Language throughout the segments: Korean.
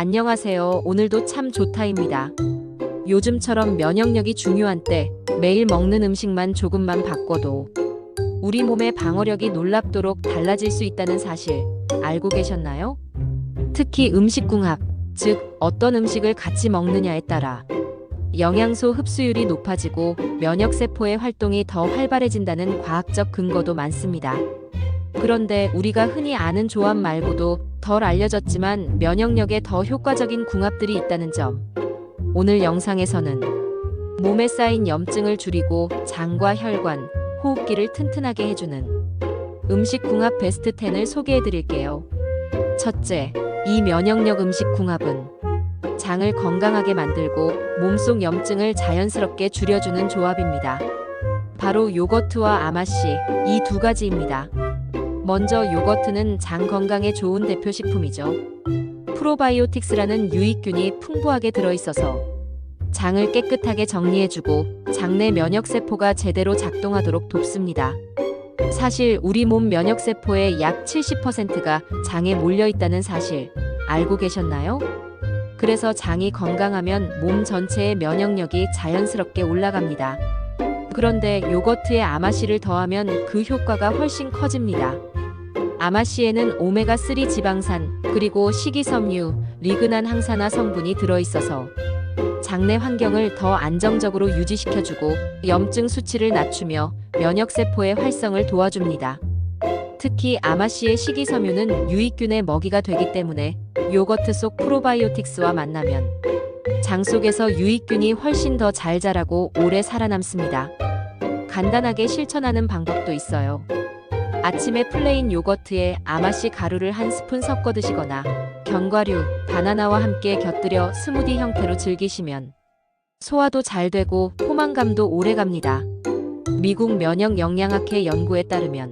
안녕하세요. 오늘도 참 좋다입니다. 요즘처럼 면역력이 중요한 때 매일 먹는 음식만 조금만 바꿔도 우리 몸의 방어력이 놀랍도록 달라질 수 있다는 사실 알고 계셨나요? 특히 음식궁합, 즉 어떤 음식을 같이 먹느냐에 따라 영양소 흡수율이 높아지고 면역세포의 활동이 더 활발해진다는 과학적 근거도 많습니다. 그런데 우리가 흔히 아는 조합 말고도 덜 알려졌지만 면역력에 더 효과적인 궁합들이 있다는 점. 오늘 영상에서는 몸에 쌓인 염증을 줄이고 장과 혈관, 호흡기를 튼튼하게 해주는 음식 궁합 베스트 10을 소개해 드릴게요. 첫째, 이 면역력 음식 궁합은 장을 건강하게 만들고 몸속 염증을 자연스럽게 줄여주는 조합입니다. 바로 요거트와 아마씨, 이 두 가지입니다. 먼저 요거트는 장 건강에 좋은 대표 식품이죠. 프로바이오틱스라는 유익균이 풍부하게 들어있어서 장을 깨끗하게 정리해주고 장내 면역세포가 제대로 작동하도록 돕습니다. 사실 우리 몸 면역세포의 약 70%가 장에 몰려있다는 사실 알고 계셨나요? 그래서 장이 건강하면 몸 전체의 면역력이 자연스럽게 올라갑니다. 그런데 요거트에 아마씨를 더하면 그 효과가 훨씬 커집니다. 아마씨에는 오메가3 지방산, 그리고 식이섬유, 리그난 항산화 성분이 들어있어서 장내 환경을 더 안정적으로 유지시켜주고 염증 수치를 낮추며 면역세포의 활성을 도와줍니다. 특히 아마씨의 식이섬유는 유익균의 먹이가 되기 때문에 요거트 속 프로바이오틱스와 만나면 장 속에서 유익균이 훨씬 더 잘 자라고 오래 살아남습니다. 간단하게 실천하는 방법도 있어요. 아침에 플레인 요거트에 아마씨 가루를 한 스푼 섞어 드시거나 견과류, 바나나와 함께 곁들여 스무디 형태로 즐기시면 소화도 잘 되고 포만감도 오래 갑니다. 미국 면역영양학회 연구에 따르면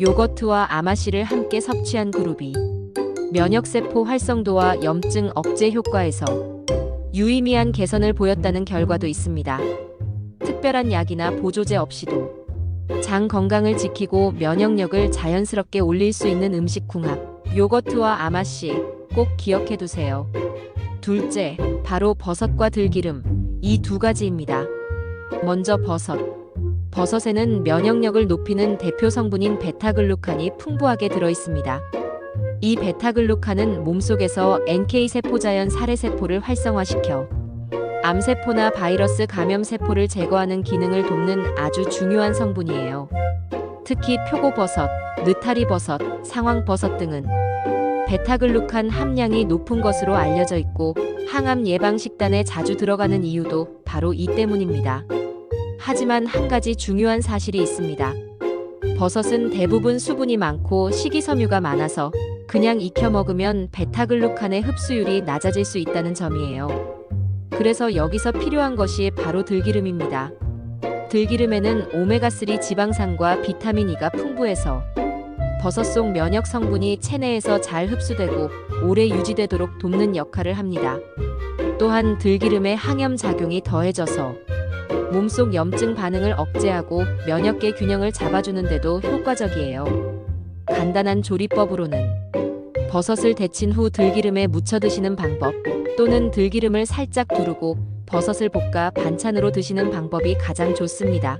요거트와 아마씨를 함께 섭취한 그룹이 면역세포 활성도와 염증 억제 효과에서 유의미한 개선을 보였다는 결과도 있습니다. 특별한 약이나 보조제 없이도 장 건강을 지키고 면역력을 자연스럽게 올릴 수 있는 음식 궁합, 요거트와 아마씨 꼭 기억해 두세요. 둘째, 바로 버섯과 들기름, 이 두 가지입니다. 먼저 버섯. 버섯에는 면역력을 높이는 대표 성분인 베타글루칸이 풍부하게 들어있습니다. 이 베타글루칸은 몸속에서 NK세포자연 살해세포를 활성화시켜 암세포나 바이러스 감염세포를 제거하는 기능을 돕는 아주 중요한 성분이에요. 특히 표고버섯, 느타리버섯, 상황버섯 등은 베타글루칸 함량이 높은 것으로 알려져 있고 항암 예방 식단에 자주 들어가는 이유도 바로 이 때문입니다. 하지만 한 가지 중요한 사실이 있습니다. 버섯은 대부분 수분이 많고 식이섬유가 많아서 그냥 익혀 먹으면 베타글루칸의 흡수율이 낮아질 수 있다는 점이에요. 그래서 여기서 필요한 것이 바로 들기름입니다. 들기름에는 오메가3 지방산과 비타민 E가 풍부해서 버섯 속 면역 성분이 체내에서 잘 흡수되고 오래 유지되도록 돕는 역할을 합니다. 또한 들기름의 항염 작용이 더해져서 몸속 염증 반응을 억제하고 면역계 균형을 잡아주는 데도 효과적이에요. 간단한 조리법으로는 버섯을 데친 후 들기름에 묻혀 드시는 방법, 또는 들기름을 살짝 두르고 버섯을 볶아 반찬으로 드시는 방법이 가장 좋습니다.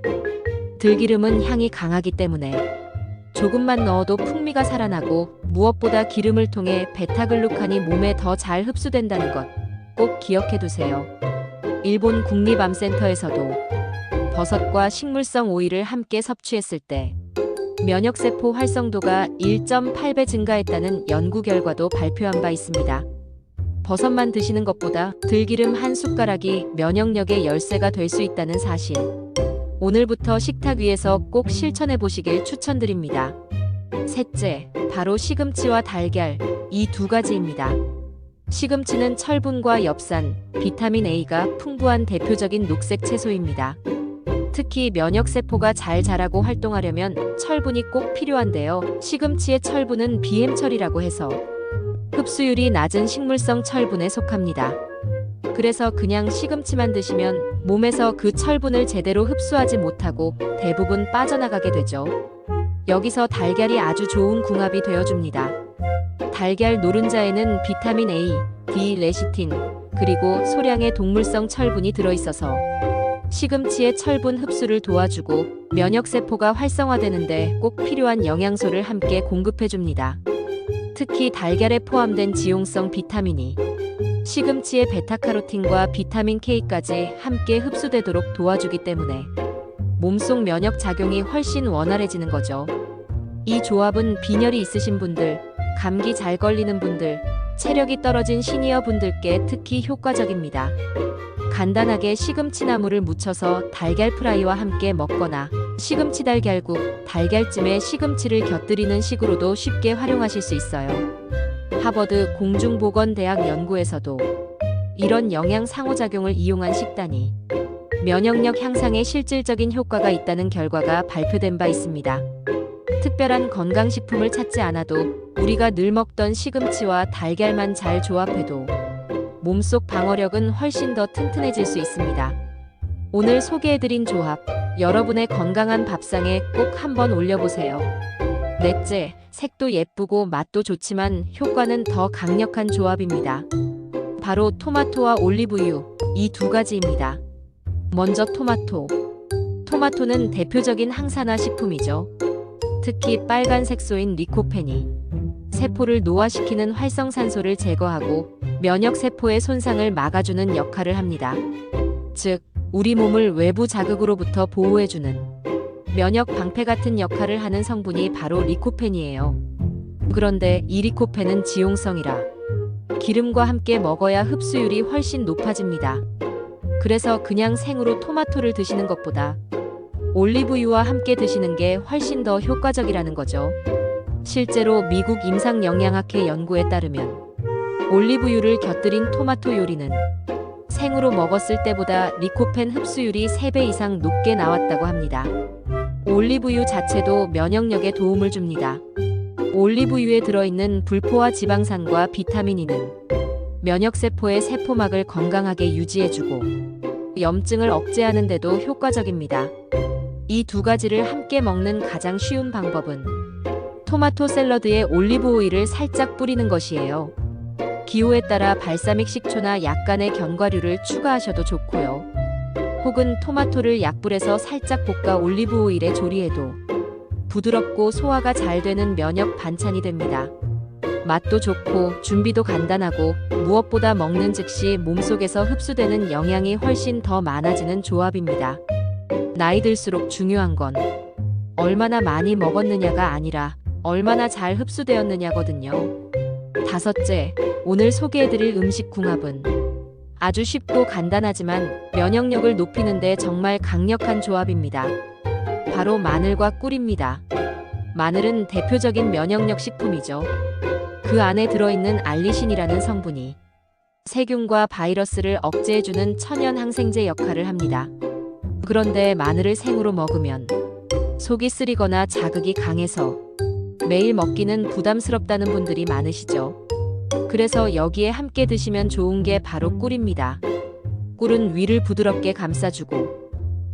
들기름은 향이 강하기 때문에 조금만 넣어도 풍미가 살아나고 무엇보다 기름을 통해 베타글루칸이 몸에 더 잘 흡수된다는 것 꼭 기억해 두세요. 일본 국립암센터에서도 버섯과 식물성 오일을 함께 섭취했을 때 면역세포 활성도가 1.8배 증가했다는 연구 결과도 발표한 바 있습니다. 버섯만 드시는 것보다 들기름 한 숟가락이 면역력의 열쇠가 될 수 있다는 사실. 오늘부터 식탁 위에서 꼭 실천해 보시길 추천드립니다. 셋째, 바로 시금치와 달걀, 이 두 가지입니다. 시금치는 철분과 엽산, 비타민 A가 풍부한 대표적인 녹색 채소입니다. 특히 면역세포가 잘 자라고 활동하려면 철분이 꼭 필요한데요. 시금치의 철분은 비햄철이라고 해서 흡수율이 낮은 식물성 철분에 속합니다. 그래서 그냥 시금치만 드시면 몸에서 그 철분을 제대로 흡수하지 못하고 대부분 빠져나가게 되죠. 여기서 달걀이 아주 좋은 궁합이 되어줍니다. 달걀 노른자에는 비타민 A, D-레시틴, 그리고 소량의 동물성 철분이 들어있어서 시금치의 철분 흡수를 도와주고 면역세포가 활성화되는데 꼭 필요한 영양소를 함께 공급해줍니다. 특히 달걀에 포함된 지용성 비타민이 시금치의 베타카로틴과 비타민 K까지 함께 흡수되도록 도와주기 때문에 몸속 면역 작용이 훨씬 원활해지는 거죠. 이 조합은 빈혈이 있으신 분들, 감기 잘 걸리는 분들, 체력이 떨어진 시니어 분들께 특히 효과적입니다. 간단하게 시금치나물을 무쳐서 달걀 프라이와 함께 먹거나 시금치 달걀국, 달걀찜에 시금치를 곁들이는 식으로도 쉽게 활용하실 수 있어요. 하버드 공중보건대학 연구에서도 이런 영양 상호작용을 이용한 식단이 면역력 향상에 실질적인 효과가 있다는 결과가 발표된 바 있습니다. 특별한 건강식품을 찾지 않아도 우리가 늘 먹던 시금치와 달걀만 잘 조합해도 몸속 방어력은 훨씬 더 튼튼해질 수 있습니다. 오늘 소개해드린 조합, 여러분의 건강한 밥상에 꼭 한번 올려보세요. 넷째, 색도 예쁘고 맛도 좋지만 효과는 더 강력한 조합입니다. 바로 토마토와 올리브유, 이 두 가지입니다. 먼저 토마토. 토마토는 대표적인 항산화 식품이죠. 특히 빨간 색소인 리코펜이 세포를 노화시키는 활성산소를 제거하고 면역세포의 손상을 막아주는 역할을 합니다. 즉, 우리 몸을 외부 자극으로부터 보호해주는 면역 방패 같은 역할을 하는 성분이 바로 리코펜이에요. 그런데 이 리코펜은 지용성이라 기름과 함께 먹어야 흡수율이 훨씬 높아집니다. 그래서 그냥 생으로 토마토를 드시는 것보다 올리브유와 함께 드시는 게 훨씬 더 효과적이라는 거죠. 실제로 미국 임상영양학회 연구에 따르면 올리브유를 곁들인 토마토 요리는 생으로 먹었을 때보다 리코펜 흡수율이 3배 이상 높게 나왔다고 합니다. 올리브유 자체도 면역력에 도움을 줍니다. 올리브유에 들어있는 불포화 지방산과 비타민 E는 면역세포의 세포막을 건강하게 유지해주고 염증을 억제하는 데도 효과적입니다. 이 두 가지를 함께 먹는 가장 쉬운 방법은 토마토 샐러드에 올리브 오일을 살짝 뿌리는 것이에요. 기호에 따라 발사믹 식초나 약간의 견과류를 추가하셔도 좋고요. 혹은 토마토를 약불에서 살짝 볶아 올리브 오일에 조리해도 부드럽고 소화가 잘 되는 면역 반찬이 됩니다. 맛도 좋고 준비도 간단하고 무엇보다 먹는 즉시 몸속에서 흡수되는 영양이 훨씬 더 많아지는 조합입니다. 나이 들수록 중요한 건 얼마나 많이 먹었느냐가 아니라 얼마나 잘 흡수되었느냐거든요. 다섯째, 오늘 소개해드릴 음식 궁합은 아주 쉽고 간단하지만 면역력을 높이는데 정말 강력한 조합입니다. 바로 마늘과 꿀입니다. 마늘은 대표적인 면역력 식품이죠. 그 안에 들어있는 알리신이라는 성분이 세균과 바이러스를 억제해주는 천연 항생제 역할을 합니다. 그런데 마늘을 생으로 먹으면 속이 쓰리거나 자극이 강해서 매일 먹기는 부담스럽다는 분들이 많으시죠. 그래서 여기에 함께 드시면 좋은 게 바로 꿀입니다. 꿀은 위를 부드럽게 감싸주고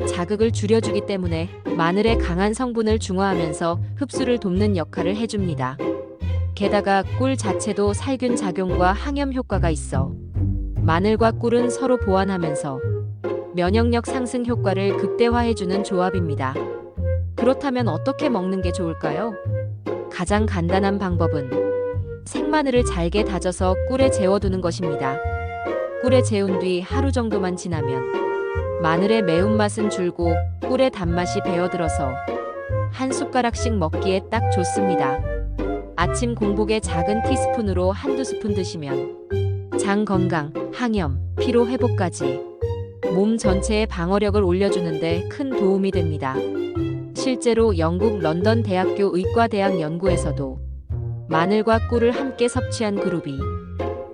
자극을 줄여주기 때문에 마늘의 강한 성분을 중화하면서 흡수를 돕는 역할을 해줍니다. 게다가 꿀 자체도 살균 작용과 항염 효과가 있어 마늘과 꿀은 서로 보완하면서 면역력 상승 효과를 극대화해주는 조합입니다. 그렇다면 어떻게 먹는 게 좋을까요? 가장 간단한 방법은 생마늘을 잘게 다져서 꿀에 재워두는 것입니다. 꿀에 재운 뒤 하루 정도만 지나면 마늘의 매운맛은 줄고 꿀의 단맛이 배어들어서 한 숟가락씩 먹기에 딱 좋습니다. 아침 공복에 작은 티스푼으로 한두 스푼 드시면 장 건강, 항염, 피로 회복까지 몸 전체의 방어력을 올려주는데 큰 도움이 됩니다. 실제로 영국 런던 대학교 의과대학 연구에서도 마늘과 꿀을 함께 섭취한 그룹이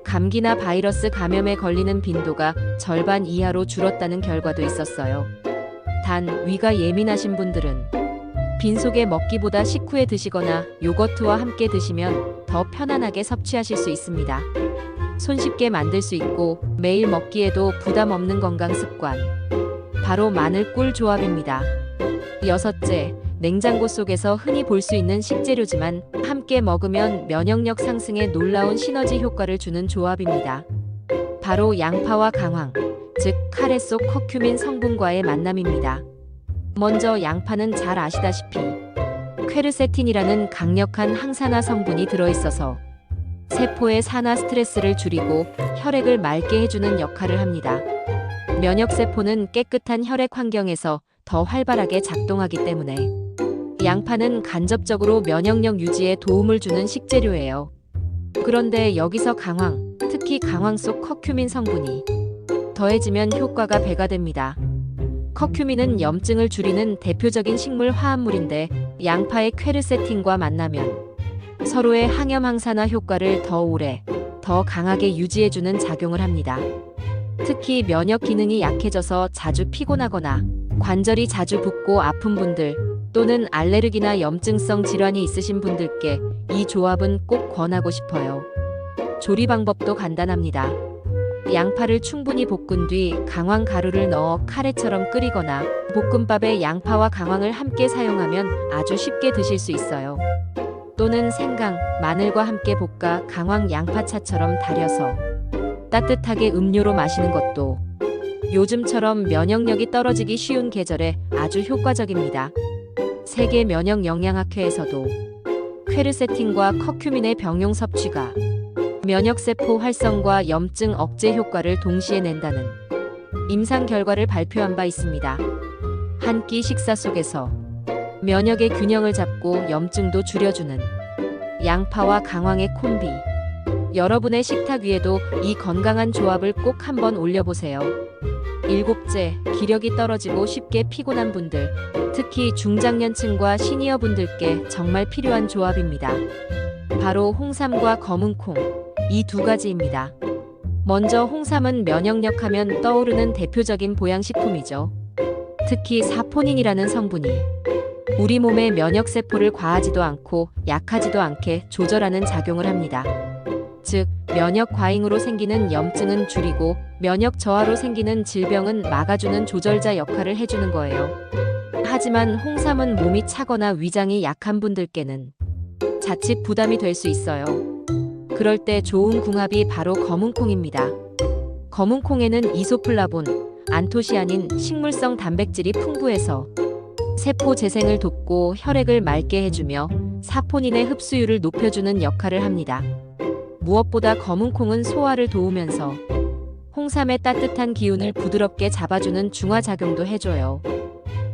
감기나 바이러스 감염에 걸리는 빈도가 절반 이하로 줄었다는 결과도 있었어요. 단, 위가 예민하신 분들은 빈속에 먹기보다 식후에 드시거나 요거트와 함께 드시면 더 편안하게 섭취하실 수 있습니다. 손쉽게 만들 수 있고 매일 먹기에도 부담 없는 건강 습관. 바로 마늘 꿀 조합입니다. 여섯째, 냉장고 속에서 흔히 볼 수 있는 식재료지만 함께 먹으면 면역력 상승에 놀라운 시너지 효과를 주는 조합입니다. 바로 양파와 강황, 즉 카레 속 커큐민 성분과의 만남입니다. 먼저 양파는 잘 아시다시피 퀘르세틴이라는 강력한 항산화 성분이 들어있어서 세포의 산화 스트레스를 줄이고 혈액을 맑게 해주는 역할을 합니다. 면역세포는 깨끗한 혈액 환경에서 더 활발하게 작동하기 때문에 양파는 간접적으로 면역력 유지에 도움을 주는 식재료예요. 그런데 여기서 강황, 특히 강황 속 커큐민 성분이 더해지면 효과가 배가 됩니다. 커큐민은 염증을 줄이는 대표적인 식물 화합물인데 양파의 퀘르세틴과 만나면 서로의 항염 항산화 효과를 더 오래, 더 강하게 유지해주는 작용을 합니다. 특히 면역 기능이 약해져서 자주 피곤하거나 관절이 자주 붓고 아픈 분들 또는 알레르기나 염증성 질환이 있으신 분들께 이 조합은 꼭 권하고 싶어요. 조리 방법도 간단합니다. 양파를 충분히 볶은 뒤 강황 가루를 넣어 카레처럼 끓이거나 볶음밥에 양파와 강황을 함께 사용하면 아주 쉽게 드실 수 있어요. 또는 생강, 마늘과 함께 볶아 강황 양파차처럼 달여서 따뜻하게 음료로 마시는 것도 요즘처럼 면역력이 떨어지기 쉬운 계절에 아주 효과적입니다. 세계 면역 영양학회에서도 퀘르세틴과 커큐민의 병용 섭취가 면역세포 활성과 염증 억제 효과를 동시에 낸다는 임상 결과를 발표한 바 있습니다. 한 끼 식사 속에서 면역의 균형을 잡고 염증도 줄여주는 양파와 강황의 콤비. 여러분의 식탁 위에도 이 건강한 조합을 꼭 한번 올려보세요. 일곱째, 기력이 떨어지고 쉽게 피곤한 분들, 특히 중장년층과 시니어 분들께 정말 필요한 조합입니다. 바로 홍삼과 검은콩, 이 두 가지입니다. 먼저 홍삼은 면역력 하면 떠오르는 대표적인 보양식품이죠. 특히 사포닌이라는 성분이 우리 몸의 면역세포를 과하지도 않고 약하지도 않게 조절하는 작용을 합니다. 즉, 면역 과잉으로 생기는 염증은 줄이고 면역 저하로 생기는 질병은 막아주는 조절자 역할을 해주는 거예요. 하지만 홍삼은 몸이 차거나 위장이 약한 분들께는 자칫 부담이 될 수 있어요. 그럴 때 좋은 궁합이 바로 검은콩입니다. 검은콩에는 이소플라본, 안토시아닌, 식물성 단백질이 풍부해서 세포 재생을 돕고 혈액을 맑게 해주며 사포닌의 흡수율을 높여주는 역할을 합니다. 무엇보다 검은콩은 소화를 도우면서 홍삼의 따뜻한 기운을 부드럽게 잡아주는 중화작용도 해줘요.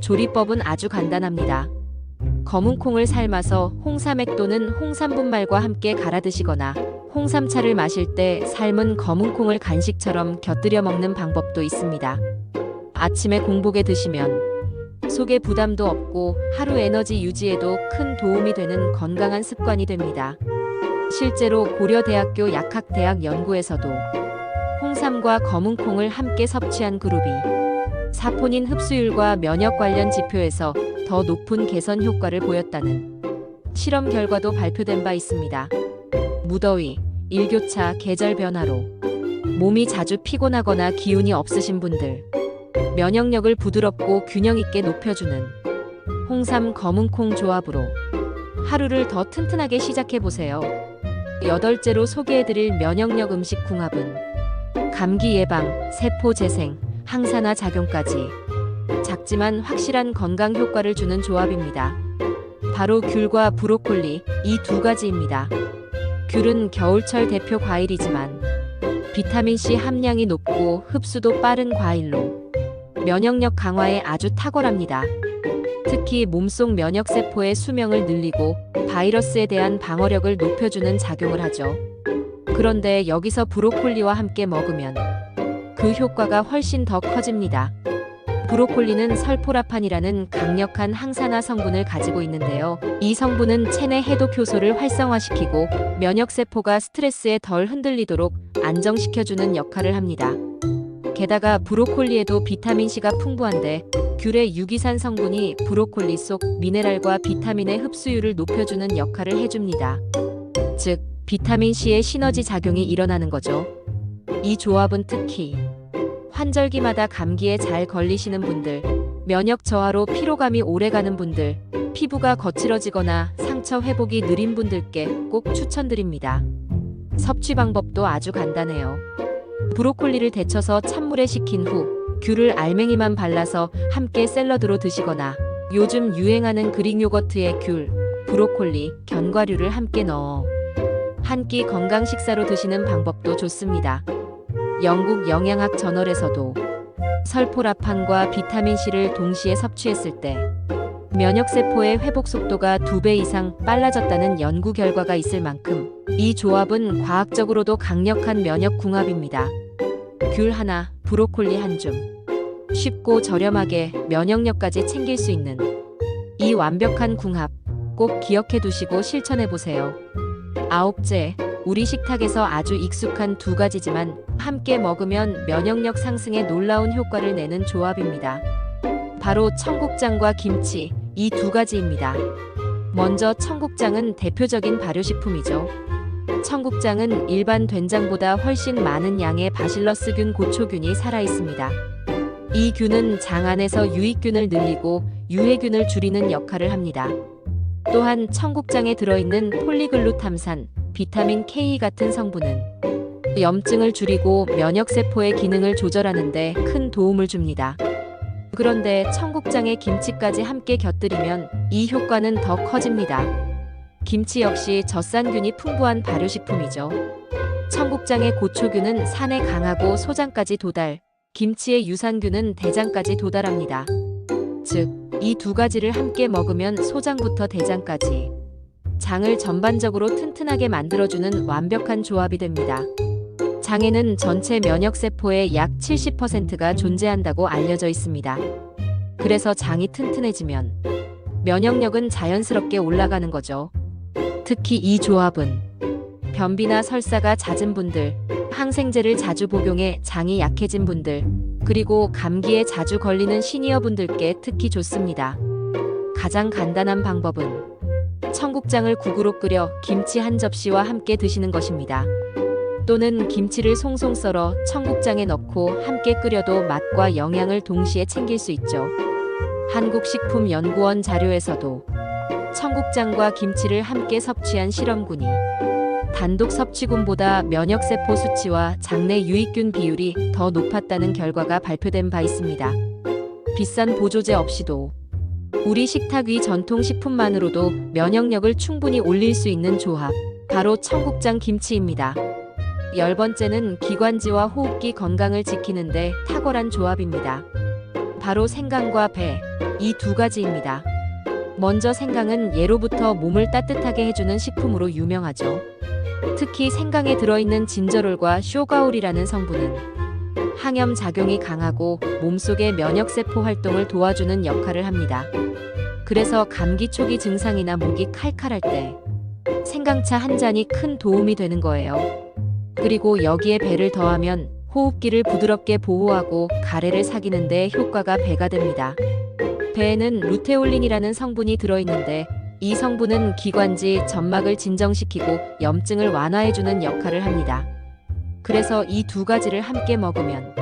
조리법은 아주 간단합니다. 검은콩을 삶아서 홍삼액 또는 홍삼분말과 함께 갈아 드시거나 홍삼차를 마실 때 삶은 검은콩을 간식처럼 곁들여 먹는 방법도 있습니다. 아침에 공복에 드시면 속에 부담도 없고 하루 에너지 유지에도 큰 도움이 되는 건강한 습관이 됩니다. 실제로 고려대학교 약학대학 연구에서도 홍삼과 검은콩을 함께 섭취한 그룹이 사포닌 흡수율과 면역 관련 지표에서 더 높은 개선 효과를 보였다는 실험 결과도 발표된 바 있습니다. 무더위, 일교차, 계절 변화로 몸이 자주 피곤하거나 기운이 없으신 분들, 면역력을 부드럽고 균형 있게 높여주는 홍삼 검은콩 조합으로 하루를 더 튼튼하게 시작해보세요. 여덟째로 소개해드릴 면역력 음식 궁합은 감기 예방, 세포 재생, 항산화 작용까지 작지만 확실한 건강 효과를 주는 조합입니다. 바로 귤과 브로콜리, 이 두 가지입니다. 귤은 겨울철 대표 과일이지만 비타민C 함량이 높고 흡수도 빠른 과일로 면역력 강화에 아주 탁월합니다. 특히 몸속 면역세포의 수명을 늘리고 바이러스에 대한 방어력을 높여주는 작용을 하죠. 그런데 여기서 브로콜리와 함께 먹으면 그 효과가 훨씬 더 커집니다. 브로콜리는 설포라판이라는 강력한 항산화 성분을 가지고 있는데요. 이 성분은 체내 해독 효소를 활성화시키고 면역세포가 스트레스에 덜 흔들리도록 안정시켜주는 역할을 합니다. 게다가 브로콜리에도 비타민C가 풍부한데 귤의 유기산 성분이 브로콜리 속 미네랄과 비타민의 흡수율을 높여주는 역할을 해줍니다. 즉, 비타민C의 시너지 작용이 일어나는 거죠. 이 조합은 특히 환절기마다 감기에 잘 걸리시는 분들, 면역 저하로 피로감이 오래가는 분들, 피부가 거칠어지거나 상처 회복이 느린 분들께 꼭 추천드립니다. 섭취 방법도 아주 간단해요. 브로콜리를 데쳐서 찬물에 식힌 후 귤을 알맹이만 발라서 함께 샐러드로 드시거나 요즘 유행하는 그릭 요거트에 귤, 브로콜리, 견과류를 함께 넣어 한 끼 건강 식사로 드시는 방법도 좋습니다. 영국 영양학 저널에서도 설포라판과 비타민C를 동시에 섭취했을 때 면역세포의 회복 속도가 2배 이상 빨라졌다는 연구 결과가 있을 만큼 이 조합은 과학적으로도 강력한 면역 궁합입니다. 귤 하나, 브로콜리 한 줌. 쉽고 저렴하게 면역력까지 챙길 수 있는 이 완벽한 궁합 꼭 기억해 두시고 실천해 보세요. 9째, 우리 식탁에서 아주 익숙한 2가지지만 함께 먹으면 면역력 상승에 놀라운 효과를 내는 조합입니다. 바로 청국장과 김치, 이 2가지입니다. 먼저 청국장은 대표적인 발효식품이죠. 청국장은 일반 된장보다 훨씬 많은 양의 바실러스균 고초균이 살아있습니다. 이 균은 장 안에서 유익균을 늘리고 유해균을 줄이는 역할을 합니다. 또한 청국장에 들어있는 폴리글루탐산, 비타민 K 같은 성분은 염증을 줄이고 면역세포의 기능을 조절하는 데 큰 도움을 줍니다. 그런데 청국장에 김치까지 함께 곁들이면 이 효과는 더 커집니다. 김치 역시 젖산균이 풍부한 발효식품이죠. 청국장의 고초균은 산에 강하고 소장까지 도달, 김치의 유산균은 대장까지 도달합니다. 즉, 이 2가지를 함께 먹으면 소장부터 대장까지 장을 전반적으로 튼튼하게 만들어주는 완벽한 조합이 됩니다. 장에는 전체 면역세포의 약 70%가 존재한다고 알려져 있습니다. 그래서 장이 튼튼해지면 면역력은 자연스럽게 올라가는 거죠. 특히 이 조합은 변비나 설사가 잦은 분들, 항생제를 자주 복용해 장이 약해진 분들, 그리고 감기에 자주 걸리는 시니어분들께 특히 좋습니다. 가장 간단한 방법은 청국장을 국으로 끓여 김치 한 접시와 함께 드시는 것입니다. 또는 김치를 송송 썰어 청국장에 넣고 함께 끓여도 맛과 영양을 동시에 챙길 수 있죠. 한국식품연구원 자료에서도 청국장과 김치를 함께 섭취한 실험군이 단독 섭취군보다 면역세포 수치와 장내 유익균 비율이 더 높았다는 결과가 발표된 바 있습니다. 비싼 보조제 없이도 우리 식탁 위 전통식품만으로도 면역력을 충분히 올릴 수 있는 조합, 바로 청국장 김치입니다. 10번째는 기관지와 호흡기 건강을 지키는데 탁월한 조합입니다. 바로 생강과 배, 이 2가지입니다. 먼저 생강은 예로부터 몸을 따뜻하게 해주는 식품으로 유명하죠. 특히 생강에 들어있는 진저롤과 쇼가올이라는 성분은 항염 작용이 강하고 몸속의 면역세포 활동을 도와주는 역할을 합니다. 그래서 감기 초기 증상이나 목이 칼칼할 때 생강차 한 잔이 큰 도움이 되는 거예요. 그리고 여기에 배를 더하면 호흡기를 부드럽게 보호하고 가래를 사귀는 데 효과가 배가 됩니다. 배에는 루테올린이라는 성분이 들어있는데 이 성분은 기관지, 점막을 진정시키고 염증을 완화해주는 역할을 합니다. 그래서 이 2가지를 함께 먹으면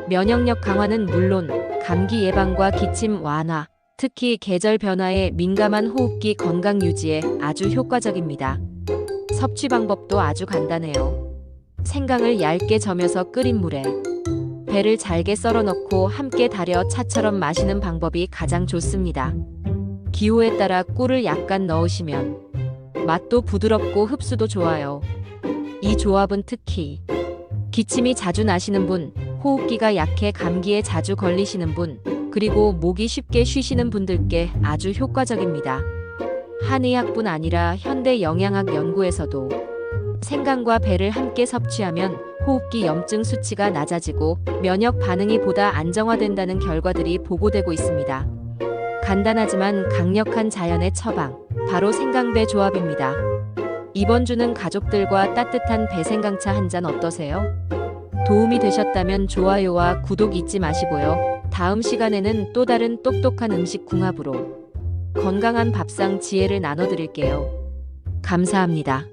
면역력 강화는 물론 감기 예방과 기침 완화, 특히 계절 변화에 민감한 호흡기 건강 유지에 아주 효과적입니다. 섭취 방법도 아주 간단해요. 생강을 얇게 저며서 끓인 물에 배를 잘게 썰어 넣고 함께 달여 차처럼 마시는 방법이 가장 좋습니다. 기호에 따라 꿀을 약간 넣으시면 맛도 부드럽고 흡수도 좋아요. 이 조합은 특히 기침이 자주 나시는 분, 호흡기가 약해 감기에 자주 걸리시는 분, 그리고 목이 쉽게 쉬시는 분들께 아주 효과적입니다. 한의학뿐 아니라 현대 영양학 연구에서도 생강과 배를 함께 섭취하면 호흡기 염증 수치가 낮아지고 면역 반응이 보다 안정화된다는 결과들이 보고되고 있습니다. 간단하지만 강력한 자연의 처방, 바로 생강배 조합입니다. 이번 주는 가족들과 따뜻한 배생강차 한 잔 어떠세요? 도움이 되셨다면 좋아요와 구독 잊지 마시고요. 다음 시간에는 또 다른 똑똑한 음식 궁합으로 건강한 밥상 지혜를 나눠드릴게요. 감사합니다.